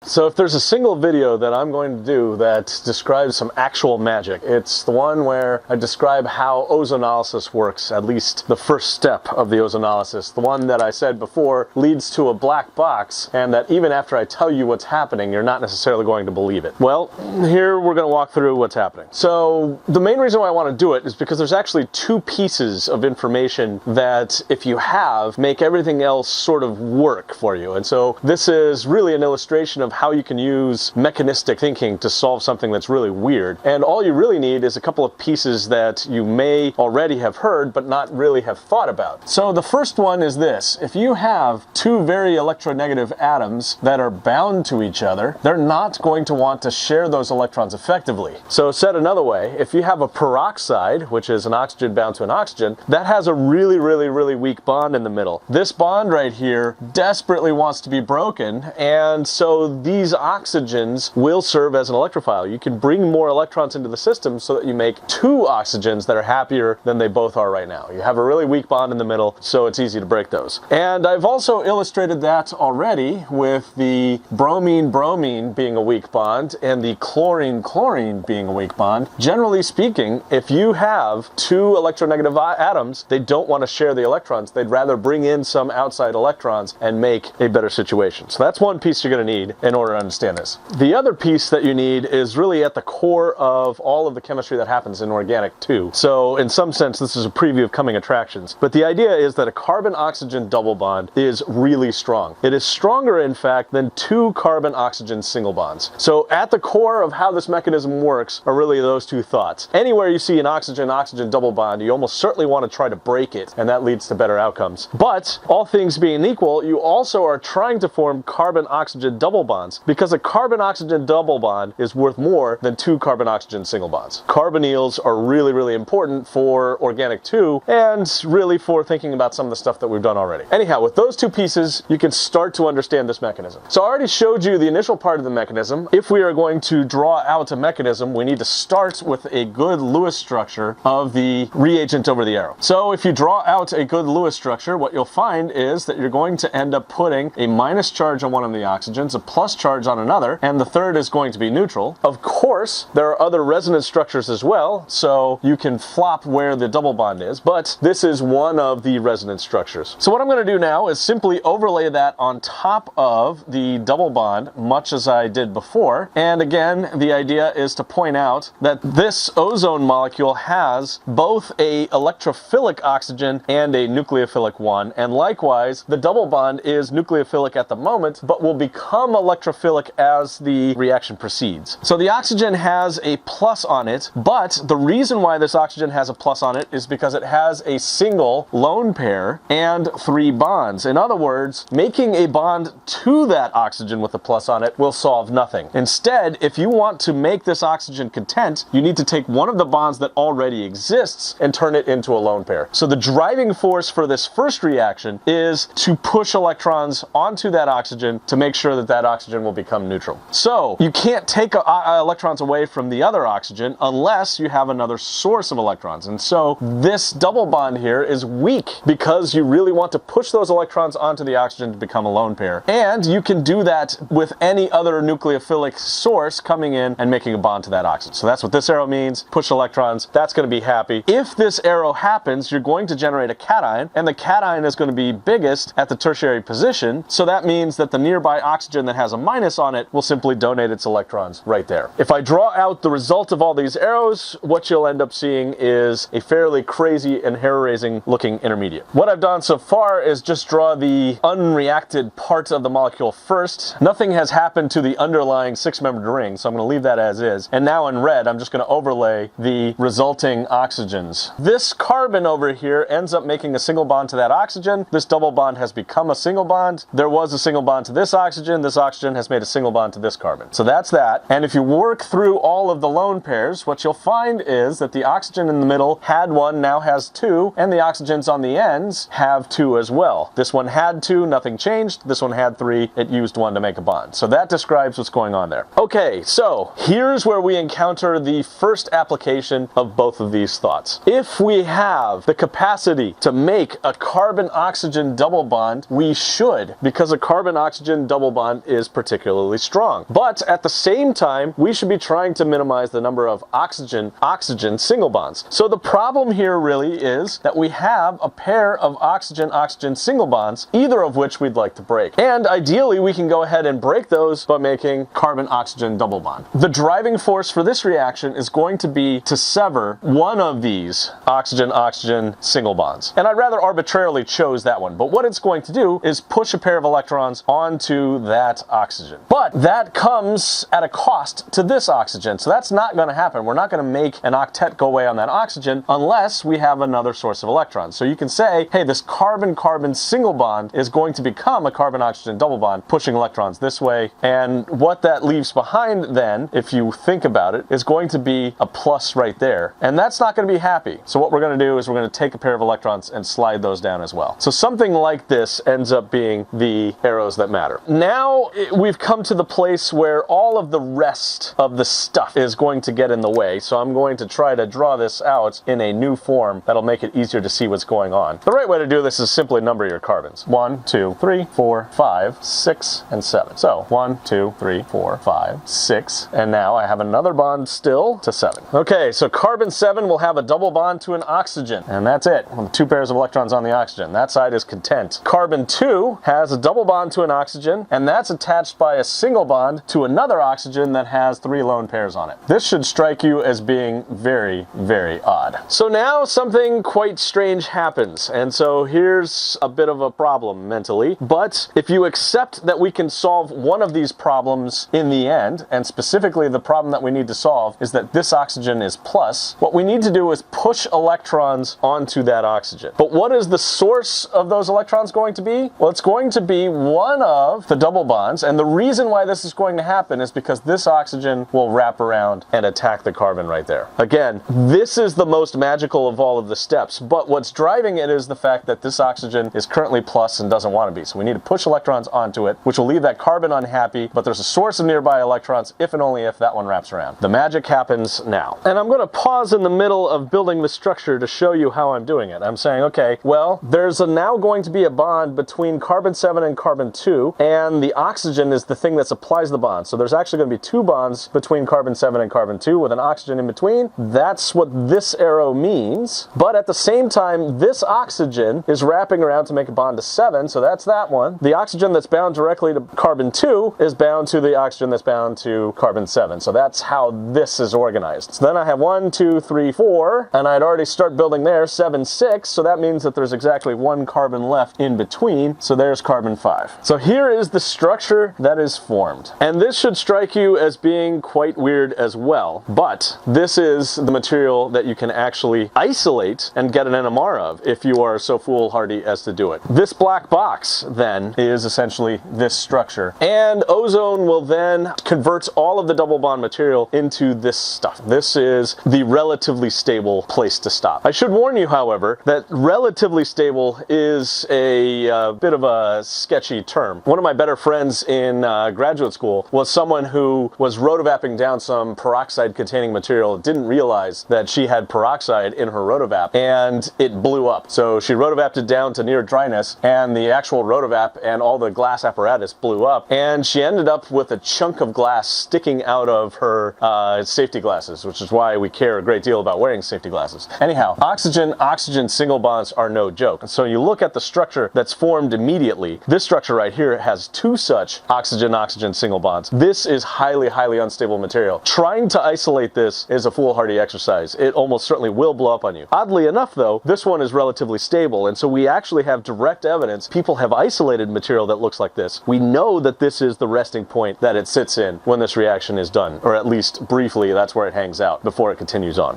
So if there's a single video that I'm going to do that describes some actual magic, it's the one where I describe how ozonolysis works, at least the first step of the ozonolysis, the one that I said before leads to a black box, and that even after I tell you what's happening, you're not necessarily going to believe it. Well, here we're going to walk through what's happening. So the main reason why I want to do it is because there's actually two pieces of information that, if you have, make everything else sort of work for you. And so this is really an illustration of how you can use mechanistic thinking to solve something that's really weird. And all you really need is a couple of pieces that you may already have heard but not really have thought about. So the first one is this: if you have two very electronegative atoms that are bound to each other, they're not going to want to share those electrons effectively. So said another way, if you have a peroxide, which is an oxygen bound to an oxygen, that has a really weak bond in the middle. This bond right here desperately wants to be broken, and so these oxygens will serve as an electrophile. You can bring more electrons into the system so that you make two oxygens that are happier than they both are right now. You have a really weak bond in the middle, so it's easy to break those. And I've also illustrated that already with the bromine-bromine being a weak bond and the chlorine-chlorine being a weak bond. Generally speaking, if you have two electronegative atoms, they don't want to share the electrons. They'd rather bring in some outside electrons and make a better situation. So that's one piece you're going to need in order to understand this. The other piece that you need is really at the core of all of the chemistry that happens in organic too. So in some sense, this is a preview of coming attractions. But the idea is that a carbon-oxygen double bond is really strong. It is stronger, in fact, than two carbon-oxygen single bonds. So at the core of how this mechanism works are really those two thoughts. Anywhere you see an oxygen-oxygen double bond, you almost certainly want to try to break it, and that leads to better outcomes. But all things being equal, you also are trying to form carbon-oxygen double bonds, because a carbon-oxygen double bond is worth more than two carbon-oxygen single bonds. Carbonyls are really important for organic too, and really for thinking about some of the stuff that we've done already. Anyhow, with those two pieces, you can start to understand this mechanism. So I already showed you the initial part of the mechanism. If we are going to draw out a mechanism, we need to start with a good Lewis structure of the reagent over the arrow. So if you draw out a good Lewis structure, what you'll find is that you're going to end up putting a minus charge on one of the oxygens, a plus charge on another, and the third is going to be neutral. Of course, there are other resonance structures as well, so you can flop where the double bond is, but this is one of the resonance structures. So what I'm going to do now is simply overlay that on top of the double bond, much as I did before. And again, the idea is to point out that this ozone molecule has both a electrophilic oxygen and a nucleophilic one, and likewise, the double bond is nucleophilic at the moment, but will become electrophilic as the reaction proceeds. So the oxygen has a plus on it, but the reason why this oxygen has a plus on it is because it has a single lone pair and three bonds. In other words, making a bond to that oxygen with a plus on it will solve nothing. Instead, if you want to make this oxygen content, you need to take one of the bonds that already exists and turn it into a lone pair. So the driving force for this first reaction is to push electrons onto that oxygen to make sure that that oxygen will become neutral. So you can't take electrons away from the other oxygen unless you have another source of electrons. And so this double bond here is weak because you really want to push those electrons onto the oxygen to become a lone pair. And you can do that with any other nucleophilic source coming in and making a bond to that oxygen. So that's what this arrow means. Push electrons. That's going to be happy. If this arrow happens, you're going to generate a cation, and the cation is going to be biggest at the tertiary position. So that means that the nearby oxygen that has a minus on it will simply donate its electrons right there. If I draw out the result of all these arrows, what you'll end up seeing is a fairly crazy and hair-raising looking intermediate. What I've done so far is just draw the unreacted part of the molecule first. Nothing has happened to the underlying six-membered ring, so I'm going to leave that as is. And now in red, I'm just going to overlay the resulting oxygens. This carbon over here ends up making a single bond to that oxygen. This double bond has become a single bond. There was a single bond to this oxygen. This oxygen has made a single bond to this carbon. So that's that. And if you work through all of the lone pairs, what you'll find is that the oxygen in the middle had one, now has two, and the oxygens on the ends have two as well. This one had two, nothing changed. This one had three, it used one to make a bond. So that describes what's going on there. Okay, so here's where we encounter the first application of both of these thoughts. If we have the capacity to make a carbon-oxygen double bond, we should, because a carbon-oxygen double bond is particularly strong. But at the same time, we should be trying to minimize the number of oxygen-oxygen single bonds. So the problem here really is that we have a pair of oxygen-oxygen single bonds, either of which we'd like to break. And ideally, we can go ahead and break those by making carbon-oxygen double bond. The driving force for this reaction is going to be to sever one of these oxygen-oxygen single bonds. And I rather arbitrarily chose that one, but what it's going to do is push a pair of electrons onto that oxygen. But that comes at a cost to this oxygen, so that's not going to happen. We're not going to make an octet go away on that oxygen unless we have another source of electrons. So you can say, hey, this carbon-carbon single bond is going to become a carbon-oxygen double bond, pushing electrons this way, and what that leaves behind then, if you think about it, is going to be a plus right there, and that's not going to be happy. So what we're going to do is we're going to take a pair of electrons and slide those down as well. So something like this ends up being the arrows that matter. Now we've come to the place where all of the rest of the stuff is going to get in the way, so I'm going to try to draw this out in a new form that'll make it easier to see what's going on. The right way to do this is simply number your carbons. 1, 2, 3, 4, 5, 6, and 7. So 1, 2, 3, 4, 5, 6, and now I have another bond still to 7. Okay, so carbon 7 will have a double bond to an oxygen, and that's it. With 2 pairs of electrons on the oxygen. That side is content. Carbon 2 has a double bond to an oxygen, and that's attached by a single bond to another oxygen that has 3 lone pairs on it. This should strike you as being very, very odd. So now something quite strange happens, and so here's a bit of a problem mentally, but if you accept that we can solve one of these problems in the end, and specifically the problem that we need to solve is that this oxygen is plus, what we need to do is push electrons onto that oxygen. But what is the source of those electrons going to be? Well, it's going to be one of the double bonds, and the reason why this is going to happen is because this oxygen will wrap around and attack the carbon right there. Again, this is the most magical of all of the steps, but what's driving it is the fact that this oxygen is currently plus and doesn't want to be. So we need to push electrons onto it, which will leave that carbon unhappy, but there's a source of nearby electrons if and only if that one wraps around. The magic happens now. And I'm going to pause in the middle of building the structure to show you how I'm doing it. I'm saying, okay, well, there's now going to be a bond between carbon 7 and carbon 2, and the oxygen is the thing that supplies the bond. So there's actually going to be 2 bonds between carbon 7 and carbon 2 with an oxygen in between. That's what this arrow means. But at the same time, this oxygen is wrapping around to make a bond to 7, so that's that one. The oxygen that's bound directly to carbon 2 is bound to the oxygen that's bound to carbon 7. So that's how this is organized. So then I have 1, 2, 3, 4, and I'd already start building there, 7, 6, so that means that there's exactly 1 carbon left in between, so there's carbon 5. So here is the structure that is formed. And this should strike you as being quite weird as well, but this is the material that you can actually isolate and get an NMR of if you are so foolhardy as to do it. This black box then is essentially this structure, and ozone will then convert all of the double bond material into this stuff. This is the relatively stable place to stop. I should warn you, however, that relatively stable is a bit of a sketchy term. One of my better friends in graduate school was someone who was rotovapping down some peroxide-containing material, didn't realize that she had peroxide in her rotovap, and it blew up. So she rotovapped it down to near dryness, and the actual rotovap and all the glass apparatus blew up, and she ended up with a chunk of glass sticking out of her safety glasses, which is why we care a great deal about wearing safety glasses. Anyhow, oxygen-oxygen single bonds are no joke. So you look at the structure that's formed immediately. This structure right here has 2 such oxygen-oxygen single bonds. This is highly, highly unstable material. Trying to isolate this is a foolhardy exercise. It almost certainly will blow up on you. Oddly enough, though, this one is relatively stable, and so we actually have direct evidence. People have isolated material that looks like this. We know that this is the resting point that it sits in when this reaction is done, or at least briefly, that's where it hangs out before it continues on.